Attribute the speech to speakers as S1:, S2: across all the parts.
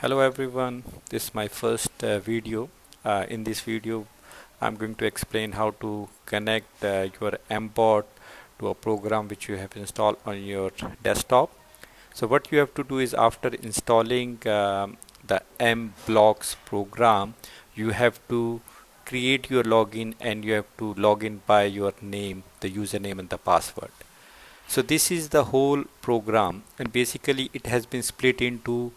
S1: Hello everyone, this is my first video. In this video I'm going to explain how to connect your MBOT to a program which you have installed on your desktop. So what you have to do is after installing the MBlocks program, you have to create your login and you have to log in by your name, the username and the password. So this is the whole program, and basically it has been split into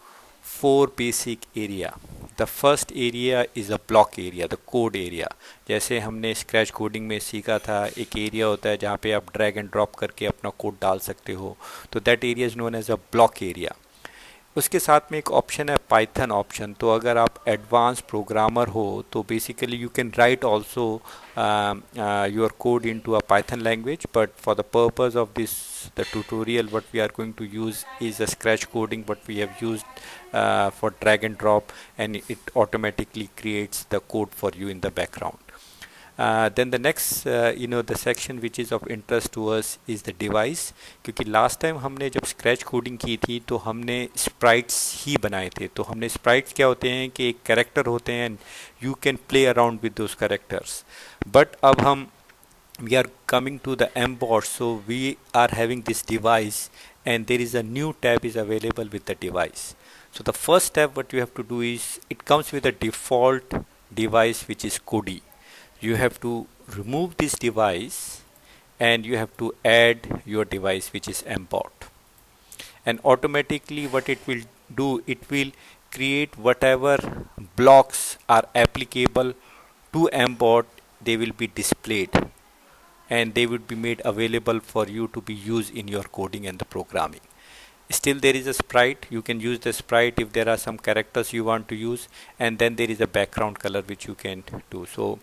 S1: four basic area. The first area is a block area, the code area. जैसे हमने scratch coding में सीखा था, एक area होता है जहाँ पे आप ड्रैग एंड ड्रॉप करके अपना कोड डाल सकते हो, तो that area is known as a block area. उसके साथ में एक ऑप्शन है पाइथन ऑप्शन. तो अगर आप एडवांस प्रोग्रामर हो तो basically you can write also your code into a Python language, but for the purpose of this the tutorial what we are going to use is a scratch coding what we have used for drag and drop, and it automatically creates the code for you in the background. Then the next the section which is of interest to us is the device. क्योंकि last time हमने जब scratch coding की थी तो हमने sprites ही बनाए थे. तो हमने sprites क्या होते हैं कि एक character होते हैं and you can play around with those characters. But अब हम we are coming to the MBOT, so we are having this device and there is a new tab is available with the device. So the first step what you have to do is it comes with a default device which is Kodi. You have to remove this device and you have to add your device which is MBOT, and automatically what it will do, it will create whatever blocks are applicable to MBOT, they will be displayed and they would be made available for you to be used in your coding and the programming. Still there is a sprite, you can use the sprite if there are some characters you want to use, and then there is a background color which you can do. So,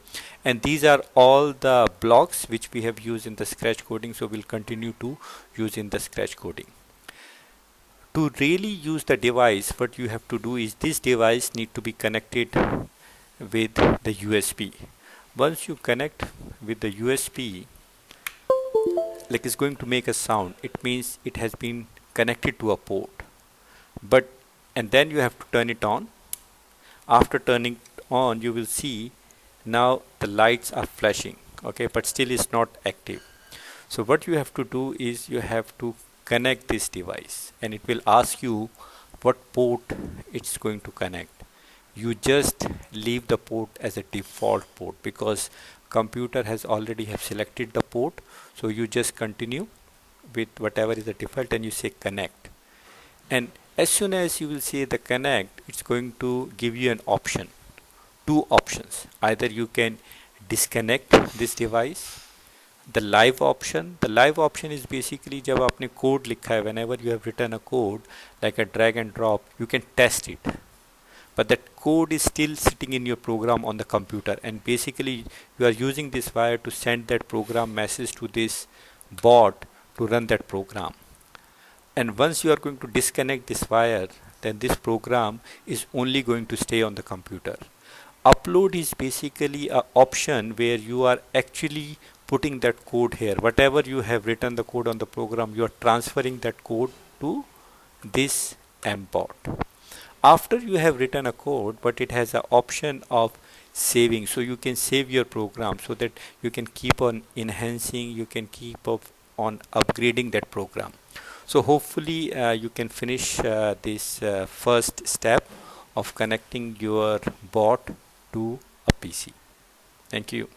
S1: and these are all the blocks which we have used in the scratch coding, so we'll continue to use in the scratch coding. To really use the device, what you have to do is this device need to be connected with the USB. Once you connect with the USB, like it's going to make a sound, it means it has been connected to a port. But and then you have to turn it on. After turning it on, you will see now the lights are flashing, okay, but still it's not active. So what you have to do is you have to connect this device and it will ask you what port it's going to connect. You just leave the port as a default port because computer has already have selected the port, so you just continue with whatever is the default and you say connect, and as soon as you will say the connect, it's going to give you an option, two options. Either you can disconnect this device, the live option is basically जब आपने code लिखा है, whenever you have written a code like a drag and drop, you can test it, but that code is still sitting in your program on the computer, and basically you are using this wire to send that program message to this bot to run that program. And once you are going to disconnect this wire, then this program is only going to stay on the computer. Upload is basically an option where you are actually putting that code here. Whatever you have written the code on the program, you are transferring that code to this MBOT. After you have written a code, but it has an option of saving, so you can save your program so that you can keep on enhancing, you can keep up on upgrading that program. So hopefully you can finish this first step of connecting your bot to a PC. Thank you.